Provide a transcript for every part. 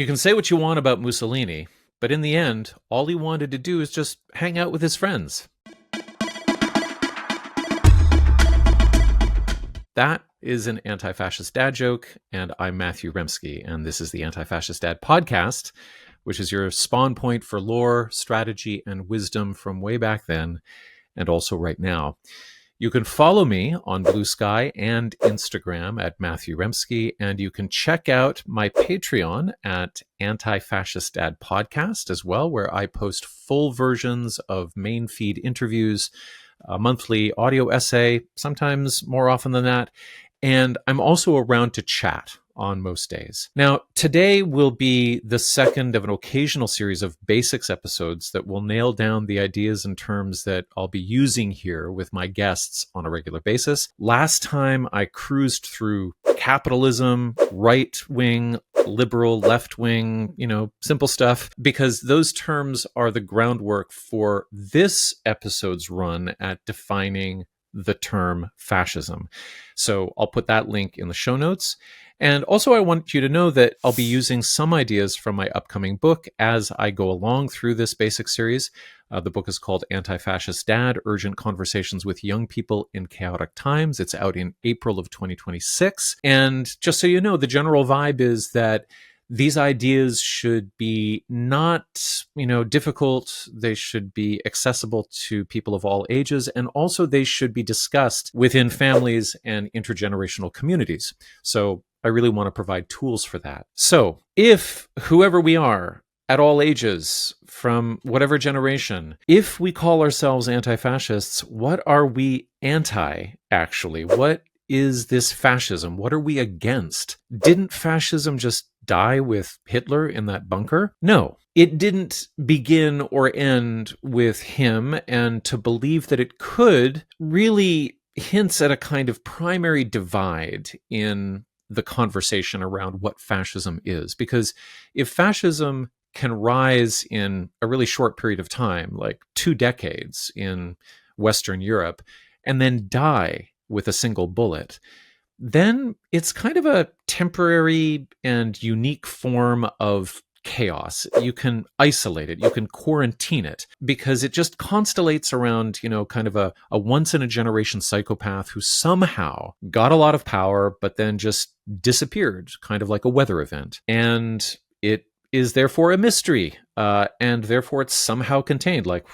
You can say what you want about Mussolini, but in the end, all he wanted to do is just hang out with his friends. That is an Antifascist Dad joke, and I'm Matthew Remski, and this is the Antifascist Dad podcast, which is your spawn point for lore, strategy, and wisdom from way back then, and also right now. You can follow me on Blue Sky and Instagram at Matthew Remski, and you can check out my Patreon at Antifascist Dad Podcast as well, where I post full versions of main feed interviews, a monthly audio essay, sometimes more often than that, and I'm also around to chat on most days. Now, today will be the second of an occasional series of basics episodes that will nail down the ideas and terms that I'll be using here with my guests on a regular basis. Last time I cruised through capitalism, right-wing, liberal, left-wing, simple stuff, because those terms are the groundwork for this episode's run at defining the term fascism. So I'll put that link in the show notes. And also, I want you to know that I'll be using some ideas from my upcoming book as I go along through this basic series. The book is called Antifascist Dad, Urgent Conversations with Young People in Chaotic Times. It's out in April of 2026. And just so you know, the general vibe is that these ideas should be not, difficult. They should be accessible to people of all ages. And also they should be discussed within families and intergenerational communities. So I really want to provide tools for that. So if whoever we are at all ages, from whatever generation, if we call ourselves anti-fascists, what are we anti, actually? What is this fascism? What are we against? Didn't fascism just die with Hitler in that bunker? No, it didn't begin or end with him, and to believe that it could really hints at a kind of primary divide in the conversation around what fascism is. Because if fascism can rise in a really short period of time, like 2 decades in Western Europe, and then die with a single bullet, then it's kind of a temporary and unique form of chaos. You can isolate it, you can quarantine it, because it just constellates around, kind of a once-in-a-generation psychopath who somehow got a lot of power, but then just disappeared, kind of like a weather event. And it is therefore a mystery, and therefore it's somehow contained, like,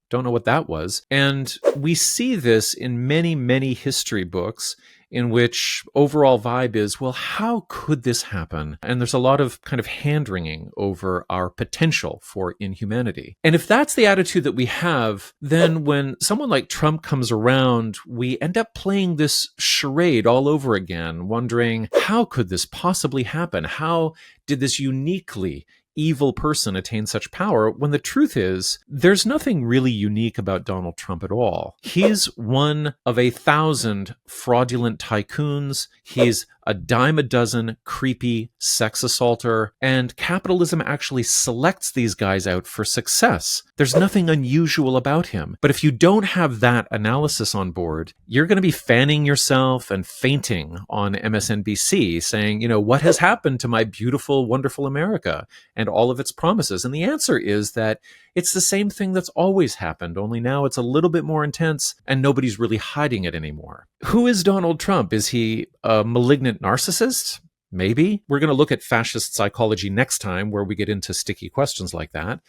don't know what that was. And we see this in many, many history books in which overall vibe is, well, how could this happen? And there's a lot of kind of hand-wringing over our potential for inhumanity. And if that's the attitude that we have, then when someone like Trump comes around, we end up playing this charade all over again, wondering, how could this possibly happen? How did this uniquely evil person attain such power, when the truth is, there's nothing really unique about Donald Trump at all. He's one of 1,000 fraudulent tycoons. He's a dime a dozen creepy sex assaulter, and capitalism actually selects these guys out for success. There's nothing unusual about him. But if you don't have that analysis on board, you're going to be fanning yourself and fainting on MSNBC saying, what has happened to my beautiful, wonderful America and all of its promises? And the answer is that it's the same thing that's always happened, only now it's a little bit more intense and nobody's really hiding it anymore. Who is Donald Trump? Is he a malignant narcissist? Maybe. We're going to look at fascist psychology next time, where we get into sticky questions like that.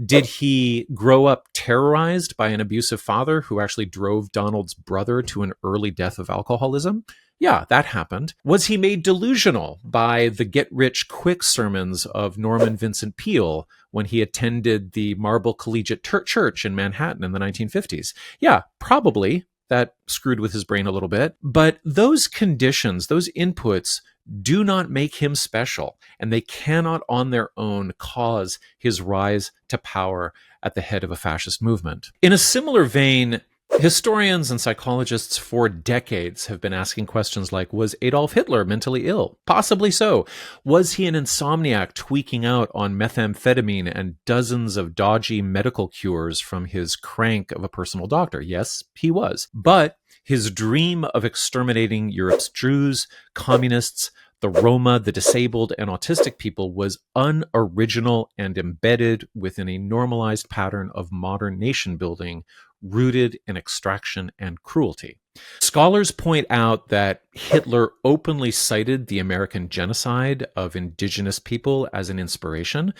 Did he grow up terrorized by an abusive father who actually drove Donald's brother to an early death of alcoholism? Yeah, that happened. Was he made delusional by the get-rich-quick sermons of Norman Vincent Peale when he attended the Marble Collegiate Church in Manhattan in the 1950s? Yeah, probably. That screwed with his brain a little bit. But those conditions, those inputs, do not make him special, and they cannot on their own cause his rise to power at the head of a fascist movement. In a similar vein, historians and psychologists for decades have been asking questions like, was Adolf Hitler mentally ill? Possibly so. Was he an insomniac tweaking out on methamphetamine and dozens of dodgy medical cures from his crank of a personal doctor? Yes, he was. But his dream of exterminating Europe's Jews, communists, the Roma, the disabled, and autistic people was unoriginal and embedded within a normalized pattern of modern nation building rooted in extraction and cruelty. Scholars point out that Hitler openly cited the American genocide of indigenous people as an inspiration,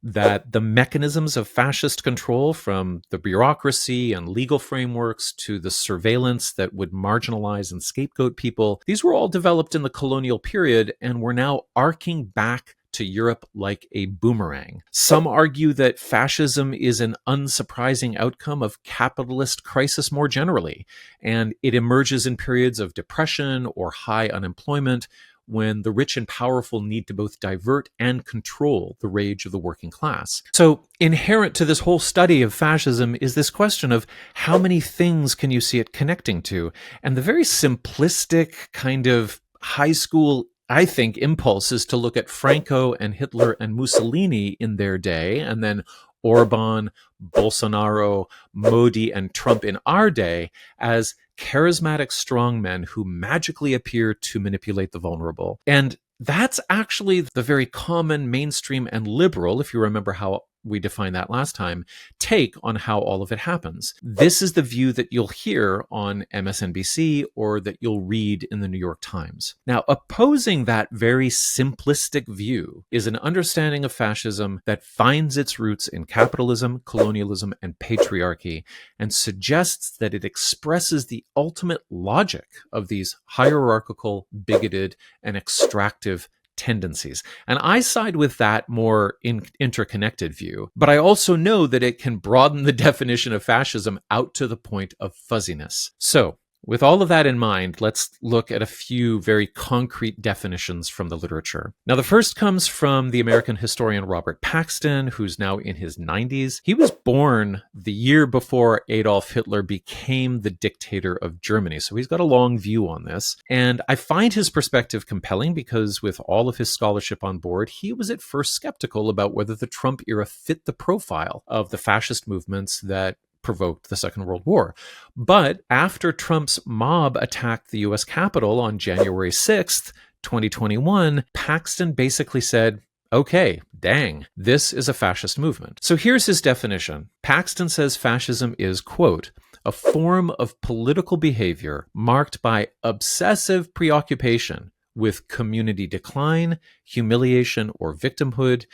that the mechanisms of fascist control, from the bureaucracy and legal frameworks to the surveillance that would marginalize and scapegoat people, these were all developed in the colonial period and were now arcing back to Europe like a boomerang. Some argue that fascism is an unsurprising outcome of capitalist crisis more generally, and it emerges in periods of depression or high unemployment, when the rich and powerful need to both divert and control the rage of the working class. So inherent to this whole study of fascism is this question of how many things can you see it connecting to? And the very simplistic kind of high school, I think, impulse is to look at Franco and Hitler and Mussolini in their day, and then Orban, Bolsonaro, Modi, and Trump in our day as charismatic strongmen who magically appear to manipulate the vulnerable. And that's actually the very common mainstream and liberal, if you remember how we defined that last time, take on how all of it happens. This is the view that you'll hear on MSNBC or that you'll read in the New York Times. Now, opposing that very simplistic view is an understanding of fascism that finds its roots in capitalism, colonialism, and patriarchy, and suggests that it expresses the ultimate logic of these hierarchical, bigoted, and extractive tendencies. And I side with that more interconnected view, but I also know that it can broaden the definition of fascism out to the point of fuzziness. So, with all of that in mind, let's look at a few very concrete definitions from the literature. Now, the first comes from the American historian Robert Paxton, who's now in his 90s. He was born the year before Adolf Hitler became the dictator of Germany, so he's got a long view on this. And I find his perspective compelling because with all of his scholarship on board, he was at first skeptical about whether the Trump era fit the profile of the fascist movements that provoked the Second World War. But after Trump's mob attacked the US Capitol on January 6th, 2021, Paxton basically said, okay, dang, this is a fascist movement. So here's his definition. Paxton says fascism is, quote, a form of political behavior marked by obsessive preoccupation with community decline, humiliation, or victimhood,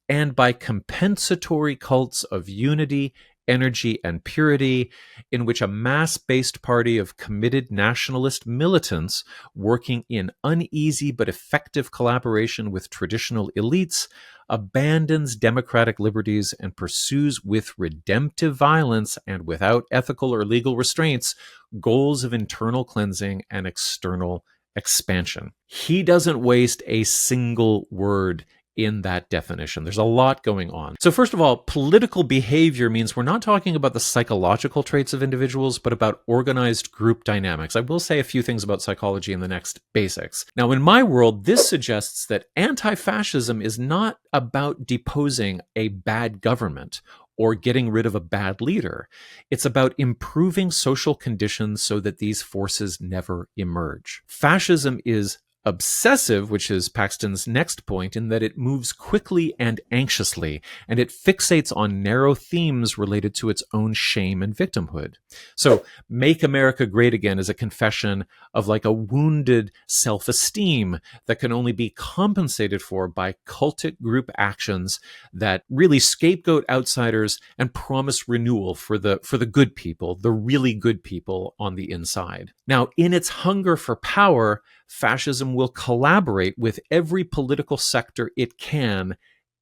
and by compensatory cults of unity, energy, and purity, in which a mass-based party of committed nationalist militants working in uneasy but effective collaboration with traditional elites abandons democratic liberties and pursues with redemptive violence and without ethical or legal restraints goals of internal cleansing and external expansion. He doesn't waste a single word in that definition. There's a lot going on. So first of all, political behavior means we're not talking about the psychological traits of individuals, but about organized group dynamics. I will say a few things about psychology in the next basics. Now, in my world, this suggests that anti-fascism is not about deposing a bad government or getting rid of a bad leader. It's about improving social conditions so that these forces never emerge. Fascism is obsessive, which is Paxton's next point, in that it moves quickly and anxiously, and it fixates on narrow themes related to its own shame and victimhood. So, Make America Great Again is a confession of like a wounded self-esteem that can only be compensated for by cultic group actions that really scapegoat outsiders and promise renewal for the good people, the really good people on the inside. Now, in its hunger for power, fascism will collaborate with every political sector it can,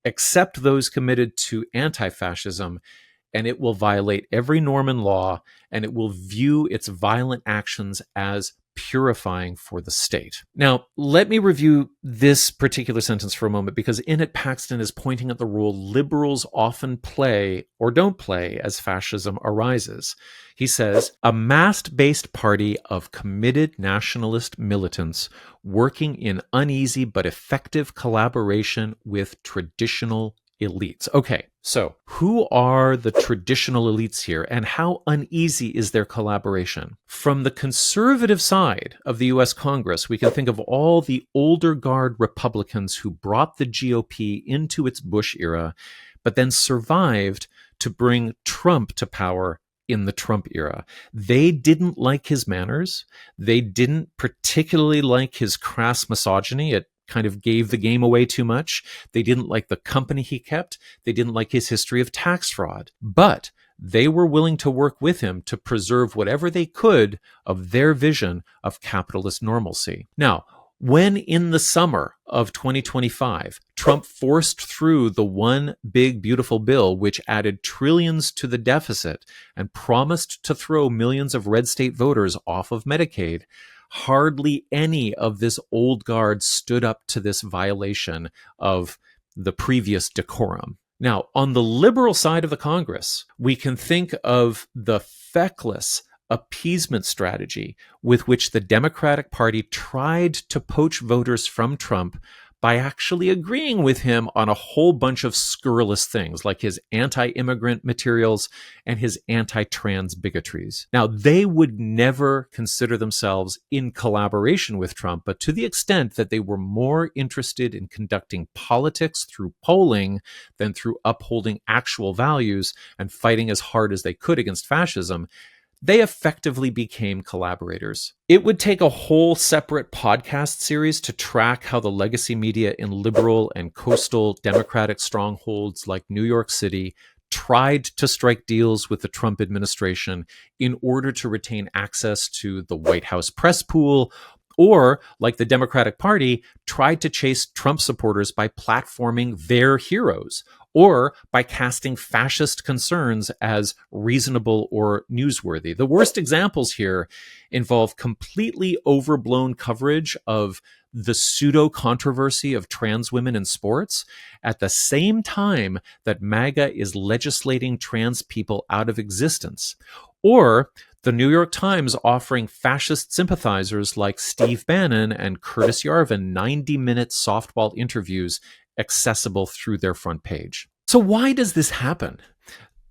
except those committed to anti-fascism, and it will violate every norm and law, and it will view its violent actions as purifying for the state. Now, let me review this particular sentence for a moment, because in it, Paxton is pointing at the role liberals often play or don't play as fascism arises. He says, a mass-based party of committed nationalist militants working in uneasy but effective collaboration with traditional elites. Okay, So, who are the traditional elites here, and how uneasy is their collaboration? From the conservative side of the US Congress, we can think of all the older guard Republicans who brought the GOP into its Bush era, but then survived to bring Trump to power in the Trump era. They didn't like his manners. They didn't particularly like his crass misogyny. It kind of gave the game away too much. They didn't like the company he kept. They didn't like his history of tax fraud. But they were willing to work with him to preserve whatever they could of their vision of capitalist normalcy. Now, when in the summer of 2025, Trump forced through the one big beautiful bill which added trillions to the deficit and promised to throw millions of red state voters off of Medicaid, hardly any of this old guard stood up to this violation of the previous decorum. Now, on the liberal side of the Congress, we can think of the feckless appeasement strategy with which the Democratic Party tried to poach voters from Trump by actually agreeing with him on a whole bunch of scurrilous things like his anti-immigrant materials and his anti-trans bigotries. Now, they would never consider themselves in collaboration with Trump, but to the extent that they were more interested in conducting politics through polling than through upholding actual values and fighting as hard as they could against fascism, they effectively became collaborators. It would take a whole separate podcast series to track how the legacy media in liberal and coastal Democratic strongholds like New York City tried to strike deals with the Trump administration in order to retain access to the White House press pool, or, like the Democratic Party, tried to chase Trump supporters by platforming their heroes, or by casting fascist concerns as reasonable or newsworthy. The worst examples here involve completely overblown coverage of the pseudo-controversy of trans women in sports at the same time that MAGA is legislating trans people out of existence. Or the New York Times offering fascist sympathizers like Steve Bannon and Curtis Yarvin 90-minute softball interviews accessible through their front page. So why does this happen?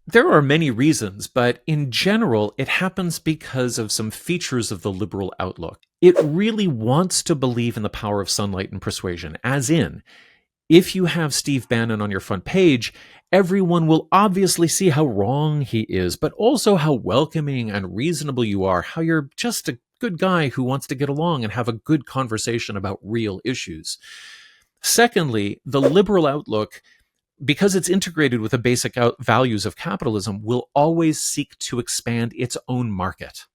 There are many reasons, but in general, it happens because of some features of the liberal outlook. It really wants to believe in the power of sunlight and persuasion, as in, if you have Steve Bannon on your front page, everyone will obviously see how wrong he is, but also how welcoming and reasonable you are, how you're just a good guy who wants to get along and have a good conversation about real issues. Secondly, the liberal outlook, because it's integrated with the basic values of capitalism, will always seek to expand its own market.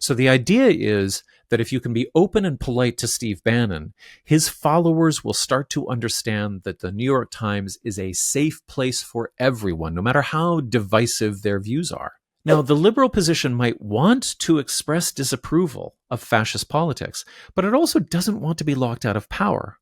So the idea is that if you can be open and polite to Steve Bannon, his followers will start to understand that the New York Times is a safe place for everyone, no matter how divisive their views are. Now, the liberal position might want to express disapproval of fascist politics, but it also doesn't want to be locked out of power.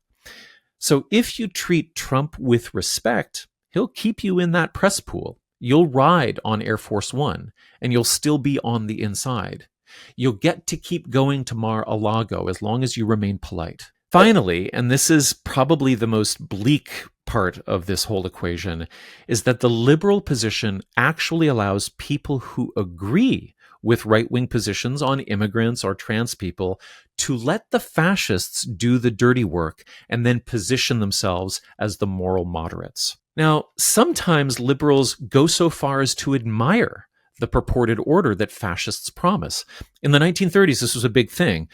So if you treat Trump with respect, he'll keep you in that press pool. You'll ride on Air Force One, and you'll still be on the inside. You'll get to keep going to Mar-a-Lago as long as you remain polite. Finally, and this is probably the most bleak part of this whole equation, is that the liberal position actually allows people who agree with right-wing positions on immigrants or trans people to let the fascists do the dirty work and then position themselves as the moral moderates. Now, sometimes liberals go so far as to admire the purported order that fascists promise. In the 1930s, this was a big thing.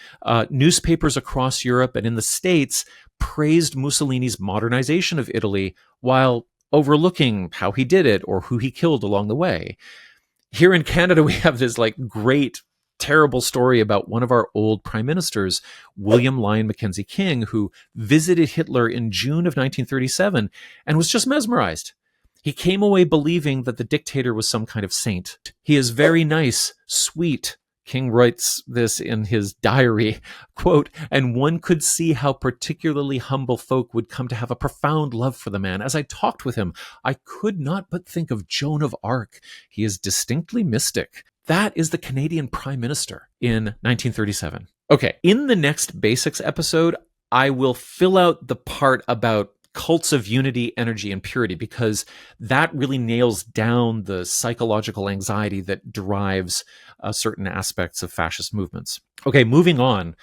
Newspapers across Europe and in the States praised Mussolini's modernization of Italy while overlooking how he did it or who he killed along the way. Here in Canada, we have this great, terrible story about one of our old prime ministers, William Lyon Mackenzie King, who visited Hitler in June of 1937 and was just mesmerized. He came away believing that the dictator was some kind of saint. He is very nice, sweet. King writes this in his diary, quote, "And one could see how particularly humble folk would come to have a profound love for the man. As I talked with him, I could not but think of Joan of Arc. He is distinctly mystic." That is the Canadian Prime Minister in 1937. Okay, in the next Basics episode, I will fill out the part about cults of unity, energy, and purity, because that really nails down the psychological anxiety that drives certain aspects of fascist movements. Okay, moving on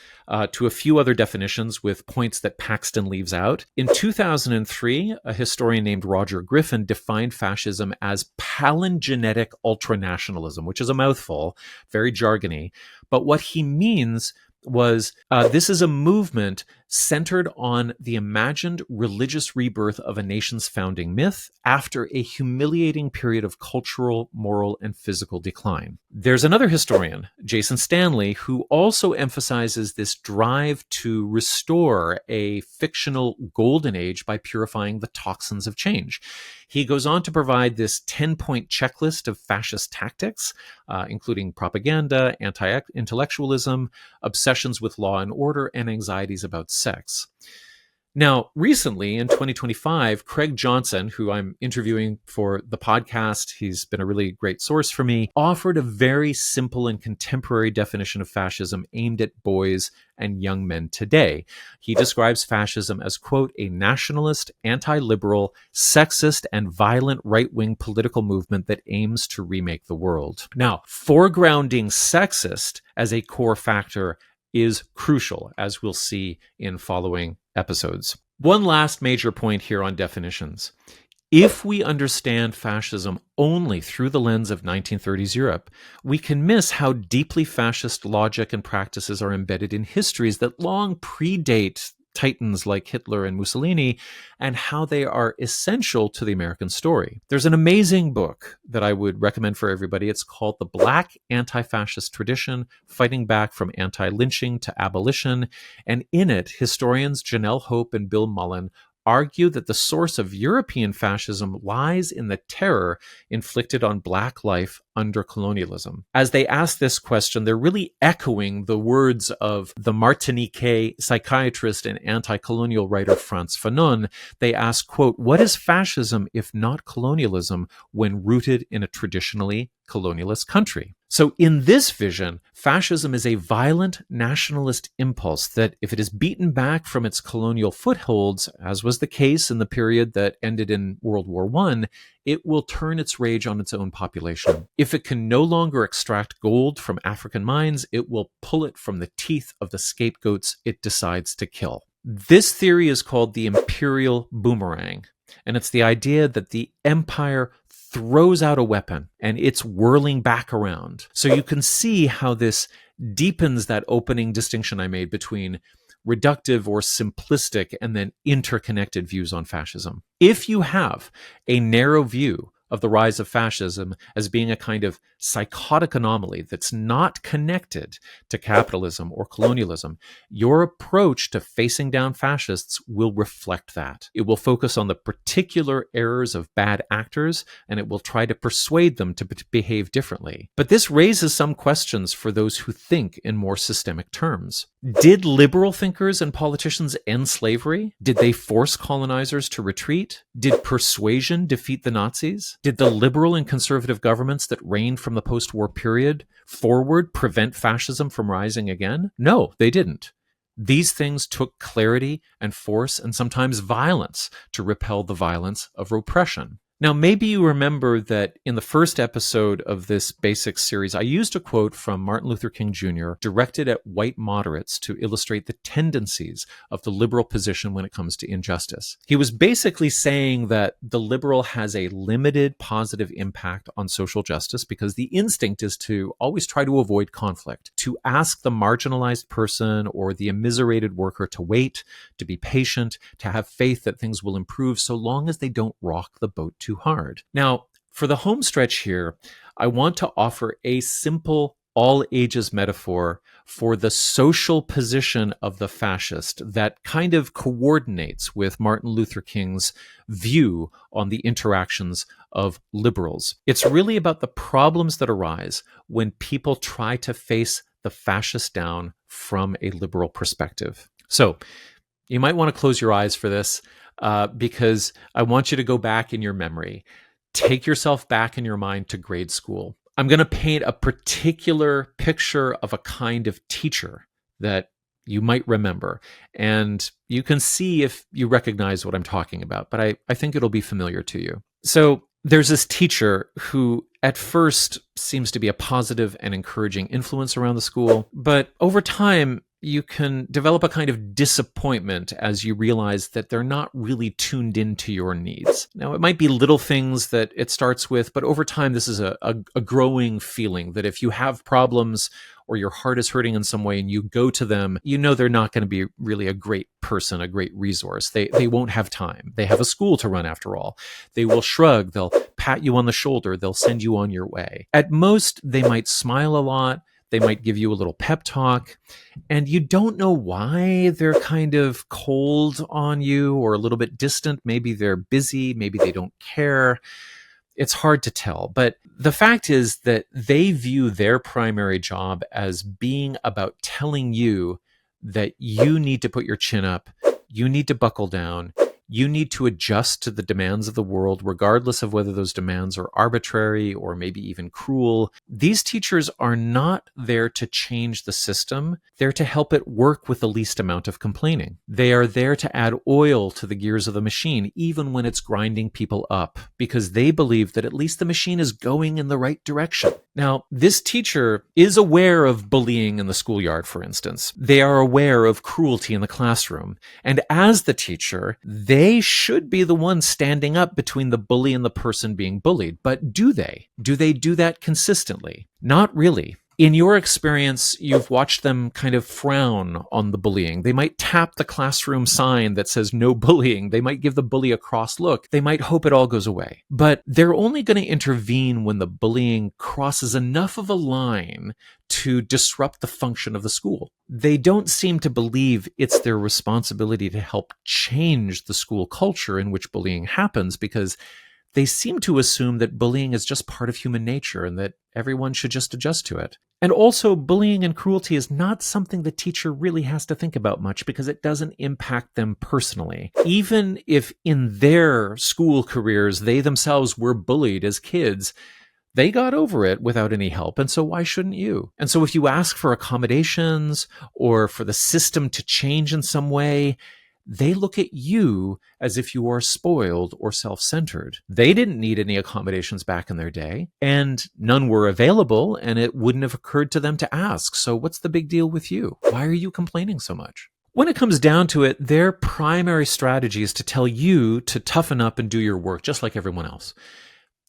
to a few other definitions with points that Paxton leaves out. In 2003, a historian named Roger Griffin defined fascism as palingenetic ultranationalism, which is a mouthful, very jargony. But what he means was this is a movement centered on the imagined religious rebirth of a nation's founding myth after a humiliating period of cultural, moral, and physical decline. There's another historian, Jason Stanley, who also emphasizes this drive to restore a fictional golden age by purifying the toxins of change. He goes on to provide this 10-point checklist of fascist tactics, including propaganda, anti-intellectualism, obsessions with law and order, and anxieties about sex. Now, recently in 2025, Craig Johnson, who I'm interviewing for the podcast, he's been a really great source for me, offered a very simple and contemporary definition of fascism aimed at boys and young men today. He describes fascism as, quote, a nationalist, anti-liberal, sexist, and violent right-wing political movement that aims to remake the world. Now, foregrounding sexist as a core factor is crucial, as we'll see in following episodes. One last major point here on definitions. If we understand fascism only through the lens of 1930s Europe, we can miss how deeply fascist logic and practices are embedded in histories that long predate titans like Hitler and Mussolini, and how they are essential to the American story. There's an amazing book that I would recommend for everybody. It's called The Black Anti-Fascist Tradition, Fighting Back from Anti-Lynching to Abolition. And in it, historians Jeanelle Hope and Bill Mullen argue that the source of European fascism lies in the terror inflicted on Black life under colonialism. As they ask this question, they're really echoing the words of the Martinique psychiatrist and anti-colonial writer Frantz Fanon. They ask, quote, what is fascism if not colonialism when rooted in a traditionally colonialist country? So in this vision, fascism is a violent nationalist impulse that, if it is beaten back from its colonial footholds, as was the case in the period that ended in World War I, it will turn its rage on its own population. If it can no longer extract gold from African mines, it will pull it from the teeth of the scapegoats it decides to kill. This theory is called the imperial boomerang, and it's the idea that the empire throws out a weapon and it's whirling back around. So you can see how this deepens that opening distinction I made between reductive or simplistic and then interconnected views on fascism. If you have a narrow view of the rise of fascism as being a kind of psychotic anomaly that's not connected to capitalism or colonialism, your approach to facing down fascists will reflect that. It will focus on the particular errors of bad actors, and it will try to persuade them to behave differently. But this raises some questions for those who think in more systemic terms. Did liberal thinkers and politicians end slavery? Did they force colonizers to retreat? Did persuasion defeat the Nazis? Did the liberal and conservative governments that reigned from the post-war period forward prevent fascism from rising again? No, they didn't. These things took clarity and force and sometimes violence to repel the violence of repression. Now, maybe you remember that in the first episode of this basic series, I used a quote from Martin Luther King Jr. directed at white moderates to illustrate the tendencies of the liberal position when it comes to injustice. He was basically saying that the liberal has a limited positive impact on social justice because the instinct is to always try to avoid conflict, to ask the marginalized person or the immiserated worker to wait, to be patient, to have faith that things will improve so long as they don't rock the boat too hard. Now, for the home stretch here, I want to offer a simple all ages metaphor for the social position of the fascist that kind of coordinates with Martin Luther King's view on the interactions of liberals. It's really about the problems that arise when people try to face the fascist down from a liberal perspective. So you might want to close your eyes for this. Because I want you to go back in your memory. Take yourself back in your mind to grade school. I'm going to paint a particular picture of a kind of teacher that you might remember. And you can see if you recognize what I'm talking about, but I think it'll be familiar to you. So there's this teacher who at first seems to be a positive and encouraging influence around the school, but over time, you can develop a kind of disappointment as you realize that they're not really tuned into your needs. Now, it might be little things that it starts with, but over time, this is a growing feeling that if you have problems or your heart is hurting in some way and you go to them, you know they're not going to be really a great person, a great resource. They won't have time. They have a school to run after all. They will shrug. They'll pat you on the shoulder. They'll send you on your way. At most, they might smile a lot. They might give you a little pep talk, and you don't know why they're kind of cold on you or a little bit distant. Maybe they're busy. Maybe they don't care. It's hard to tell. But the fact is that they view their primary job as being about telling you that you need to put your chin up, you need to buckle down, you need to adjust to the demands of the world, regardless of whether those demands are arbitrary or maybe even cruel. These teachers are not there to change the system. They're to help it work with the least amount of complaining. They are there to add oil to the gears of the machine, even when it's grinding people up, because they believe that at least the machine is going in the right direction. Now, this teacher is aware of bullying in the schoolyard, for instance. They are aware of cruelty in the classroom. And as the teacher, they should be the one standing up between the bully and the person being bullied. But do they? Do they do that consistently? Not really. In your experience, you've watched them kind of frown on the bullying. They might tap the classroom sign that says no bullying. They might give the bully a cross look. They might hope it all goes away. But they're only going to intervene when the bullying crosses enough of a line to disrupt the function of the school. They don't seem to believe it's their responsibility to help change the school culture in which bullying happens, because they seem to assume that bullying is just part of human nature and that everyone should just adjust to it. And also, bullying and cruelty is not something the teacher really has to think about much because it doesn't impact them personally. Even if in their school careers they themselves were bullied as kids, they got over it without any help, and so why shouldn't you? And so if you ask for accommodations or for the system to change in some way, they look at you as if you are spoiled or self-centered. They didn't need any accommodations back in their day, and none were available, and it wouldn't have occurred to them to ask. So what's the big deal with you? Why are you complaining so much? When it comes down to it, their primary strategy is to tell you to toughen up and do your work just like everyone else.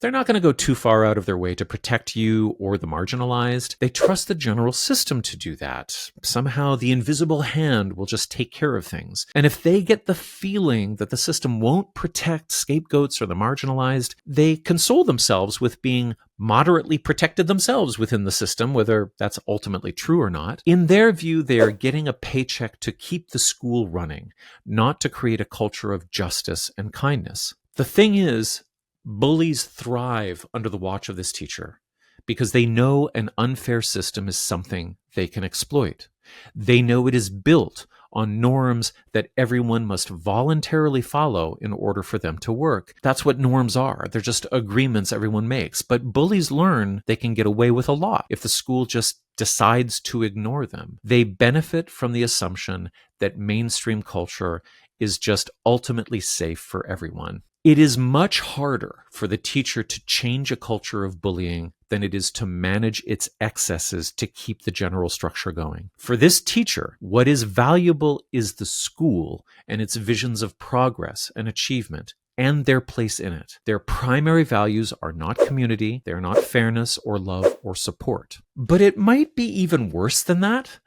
They're not going to go too far out of their way to protect you or the marginalized. They trust the general system to do that. Somehow the invisible hand will just take care of things. And if they get the feeling that the system won't protect scapegoats or the marginalized, they console themselves with being moderately protected themselves within the system, whether that's ultimately true or not. In their view, they are getting a paycheck to keep the school running, not to create a culture of justice and kindness. The thing is, bullies thrive under the watch of this teacher because they know an unfair system is something they can exploit. They know it is built on norms that everyone must voluntarily follow in order for them to work. That's what norms are. They're just agreements everyone makes. But bullies learn they can get away with a lot if the school just decides to ignore them. They benefit from the assumption that mainstream culture is just ultimately safe for everyone. It is much harder for the teacher to change a culture of bullying than it is to manage its excesses to keep the general structure going. For this teacher, what is valuable is the school and its visions of progress and achievement and their place in it. Their primary values are not community, they're not fairness or love or support. But it might be even worse than that,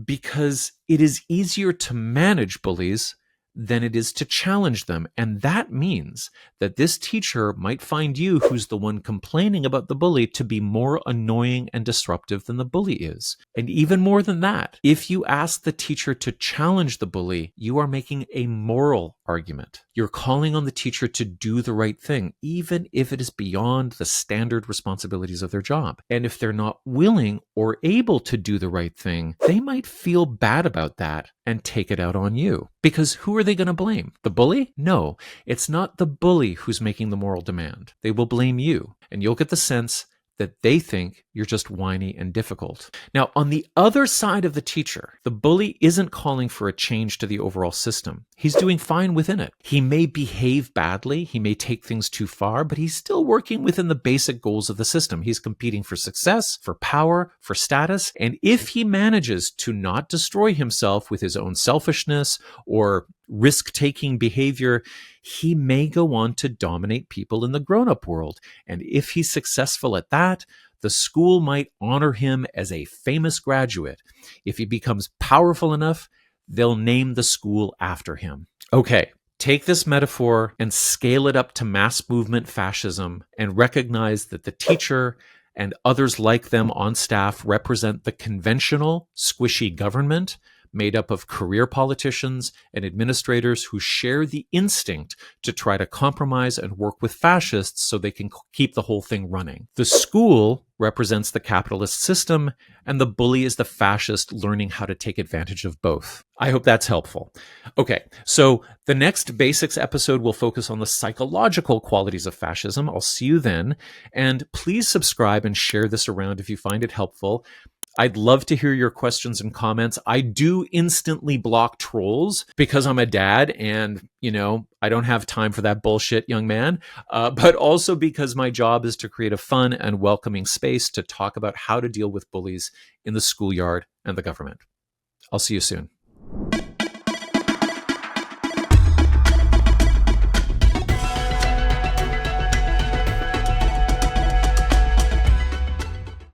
because it is easier to manage bullies than it is to challenge them. And that means that this teacher might find you, who's the one complaining about the bully, to be more annoying and disruptive than the bully is. And even more than that, if you ask the teacher to challenge the bully, you are making a moral argument. You're calling on the teacher to do the right thing, even if it is beyond the standard responsibilities of their job. And if they're not willing or able to do the right thing, they might feel bad about that and take it out on you. Because who are they going to blame? The bully? No, it's not the bully who's making the moral demand. They will blame you, and you'll get the sense that they think you're just whiny and difficult. Now, on the other side of the teacher, the bully isn't calling for a change to the overall system. He's doing fine within it. He may behave badly, he may take things too far, but he's still working within the basic goals of the system. He's competing for success, for power, for status, and if he manages to not destroy himself with his own selfishness or risk-taking behavior, he may go on to dominate people in the grown-up world. And if he's successful at that, the school might honor him as a famous graduate. If he becomes powerful enough, they'll name the school after him. Okay, take this metaphor and scale it up to mass movement fascism and recognize that the teacher and others like them on staff represent the conventional, squishy government made up of career politicians and administrators who share the instinct to try to compromise and work with fascists so they can keep the whole thing running. The school represents the capitalist system, and the bully is the fascist learning how to take advantage of both. I hope that's helpful. Okay, so the next basics episode will focus on the psychological qualities of fascism. I'll see you then, and please subscribe and share this around if you find it helpful. I'd love to hear your questions and comments. I do instantly block trolls because I'm a dad and, I don't have time for that bullshit, young man, but also because my job is to create a fun and welcoming space to talk about how to deal with bullies in the schoolyard and the government. I'll see you soon.